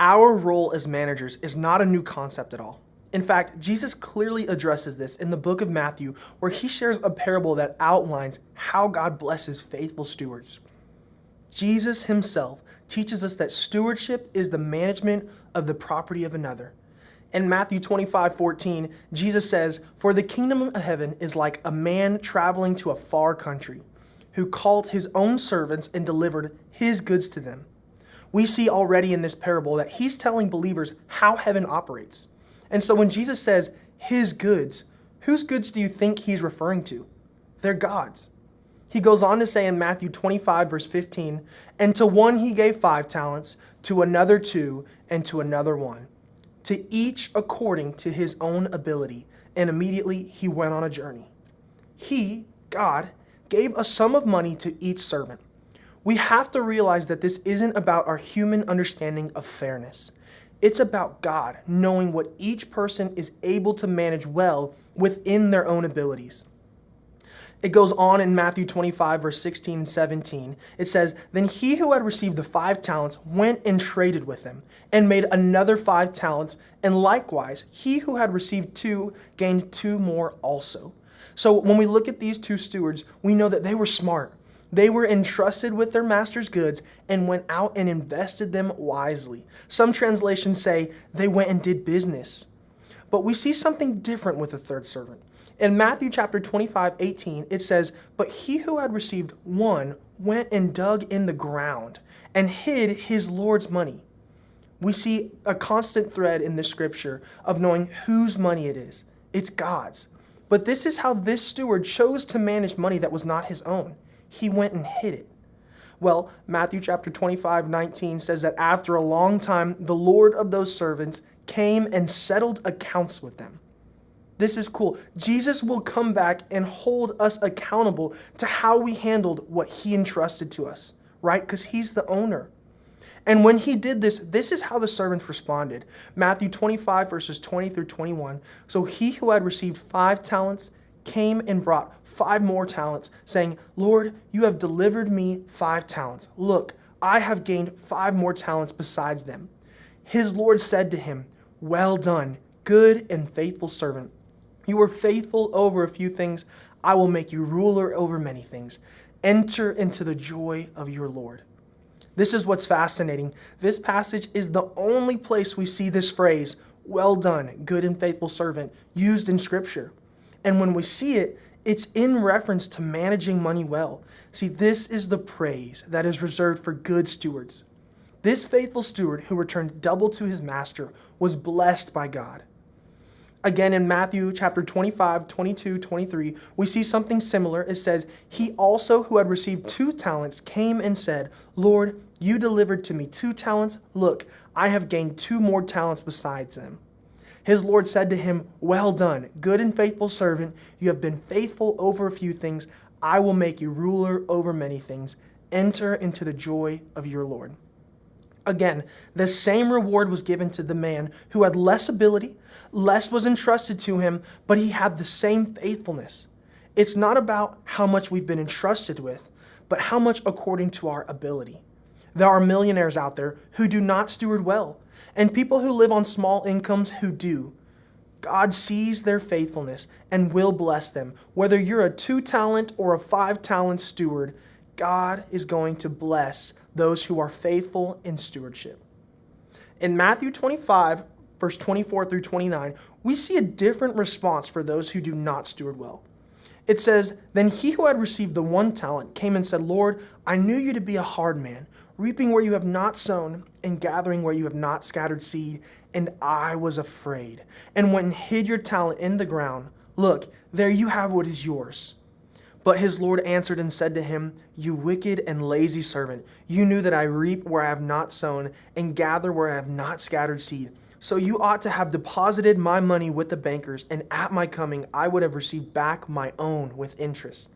Our role as managers is not a new concept at all. In fact, Jesus clearly addresses this in the book of Matthew, where he shares a parable that outlines how God blesses faithful stewards. Jesus himself teaches us that stewardship is the management of the property of another. In Matthew 25:14, Jesus says, "For the kingdom of heaven is like a man traveling to a far country, who called his own servants and delivered his goods to them." We see already in this parable that he's telling believers how heaven operates. And so when Jesus says his goods, whose goods do you think he's referring to? They're God's. He goes on to say in Matthew 25, verse 15, "And to one he gave 5 talents, to another 2, and to another 1, to each according to his own ability. And immediately he went on a journey." He, God, gave a sum of money to each servant. We have to realize that this isn't about our human understanding of fairness. It's about God knowing what each person is able to manage well within their own abilities. It goes on in Matthew 25, verse 16 and 17. It says, "Then he who had received the 5 talents went and traded with them, and made another 5 talents, and likewise he who had received 2 gained 2 more also." So when we look at these 2 stewards, we know that they were smart. They were entrusted with their master's goods and went out and invested them wisely. Some translations say they went and did business. But we see something different with the third servant. In Matthew chapter 25:18, it says, "But he who had received 1 went and dug in the ground and hid his Lord's money." We see a constant thread in this scripture of knowing whose money it is. It's God's. But this is how this steward chose to manage money that was not his own. He went and hid it. Well, Matthew chapter 25:19 says that after a long time, the Lord of those servants came and settled accounts with them. This is cool. Jesus will come back and hold us accountable to how we handled what he entrusted to us, right? Because he's the owner. And when he did this, this is how the servants responded. Matthew 25, verses 20 through 21. "So he who had received 5 talents came and brought 5 more talents, saying, 'Lord, you have delivered me 5 talents. Look, I have gained 5 more talents besides them.' His Lord said to him, 'Well done, good and faithful servant. You were faithful over a few things. I will make you ruler over many things. Enter into the joy of your Lord.'" This is what's fascinating. This passage is the only place we see this phrase, "Well done, good and faithful servant," used in Scripture. And when we see it, it's in reference to managing money well. See, this is the praise that is reserved for good stewards. This faithful steward who returned double to his master was blessed by God. Again, in Matthew chapter 25, 22, 23, we see something similar. It says, "He also who had received 2 talents came and said, 'Lord, you delivered to me 2 talents. Look, I have gained 2 more talents besides them.' His Lord said to him, 'Well done, good and faithful servant. You have been faithful over a few things. I will make you ruler over many things. Enter into the joy of your Lord.'" Again, the same reward was given to the man who had less ability, less was entrusted to him, but he had the same faithfulness. It's not about how much we've been entrusted with, but how much according to our ability. There are millionaires out there who do not steward well, and people who live on small incomes who do. God sees their faithfulness and will bless them. Whether you're a 2-talent or a 5-talent steward, God is going to bless those who are faithful in stewardship. In Matthew 25, verse 24 through 29, we see a different response for those who do not steward well. It says, "Then he who had received the 1 talent came and said, 'Lord, I knew you to be a hard man, reaping where you have not sown and gathering where you have not scattered seed, and I was afraid, and went and hid your talent in the ground. Look, there you have what is yours.' But his Lord answered and said to him, 'You wicked and lazy servant, you knew that I reap where I have not sown and gather where I have not scattered seed. So you ought to have deposited my money with the bankers, and at my coming I would have received back my own with interest.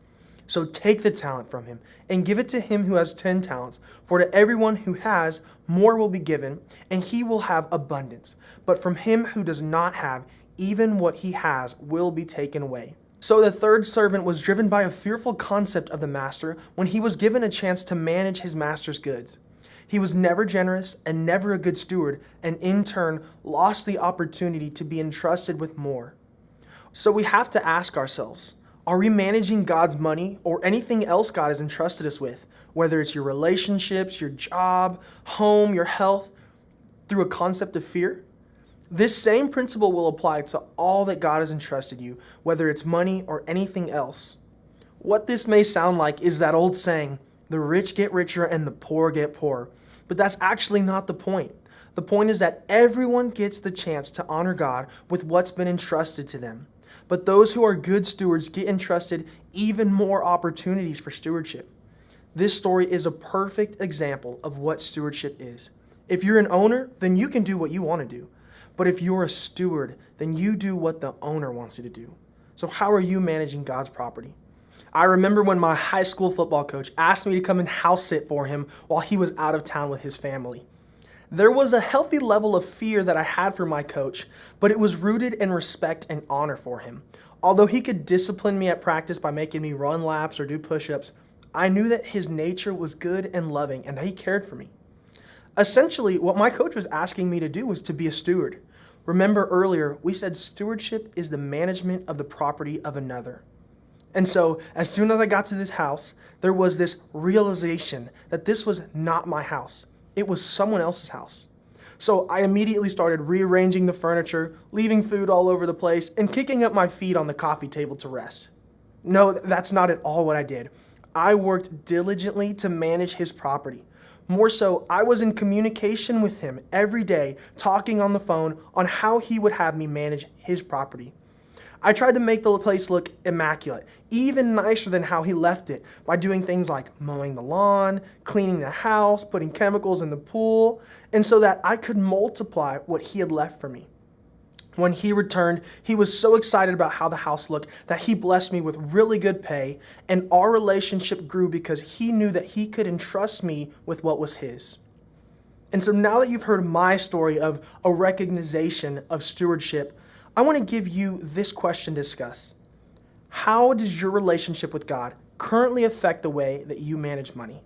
So take the talent from him and give it to him who has 10 talents. For to everyone who has, more will be given, and he will have abundance. But from him who does not have, even what he has will be taken away.' So the third servant was driven by a fearful concept of the master when he was given a chance to manage his master's goods. He was never generous and never a good steward, and in turn lost the opportunity to be entrusted with more. So we have to ask ourselves, are we managing God's money or anything else God has entrusted us with, whether it's your relationships, your job, home, your health, through a concept of fear? This same principle will apply to all that God has entrusted you, whether it's money or anything else. What this may sound like is that old saying, the rich get richer and the poor get poorer. But that's actually not the point. The point is that everyone gets the chance to honor God with what's been entrusted to them. But those who are good stewards get entrusted even more opportunities for stewardship. This story is a perfect example of what stewardship is. If you're an owner, then you can do what you want to do. But if you're a steward, then you do what the owner wants you to do. So how are you managing God's property? I remember when my high school football coach asked me to come and house sit for him while he was out of town with his family. There was a healthy level of fear that I had for my coach, but it was rooted in respect and honor for him. Although he could discipline me at practice by making me run laps or do push-ups, I knew that his nature was good and loving and that he cared for me. Essentially, what my coach was asking me to do was to be a steward. Remember earlier, we said stewardship is the management of the property of another. And so, as soon as I got to this house, there was this realization that this was not my house. It was someone else's house. So I immediately started rearranging the furniture, leaving food all over the place, and kicking up my feet on the coffee table to rest. No, that's not at all what I did. I worked diligently to manage his property. More so, I was in communication with him every day, talking on the phone on how he would have me manage his property. I tried to make the place look immaculate, even nicer than how he left it, by doing things like mowing the lawn, cleaning the house, putting chemicals in the pool, and so that I could multiply what he had left for me. When he returned, he was so excited about how the house looked that he blessed me with really good pay, and our relationship grew because he knew that he could entrust me with what was his. And so now that you've heard my story of a recognition of stewardship, I want to give you this question to discuss. How does your relationship with God currently affect the way that you manage money?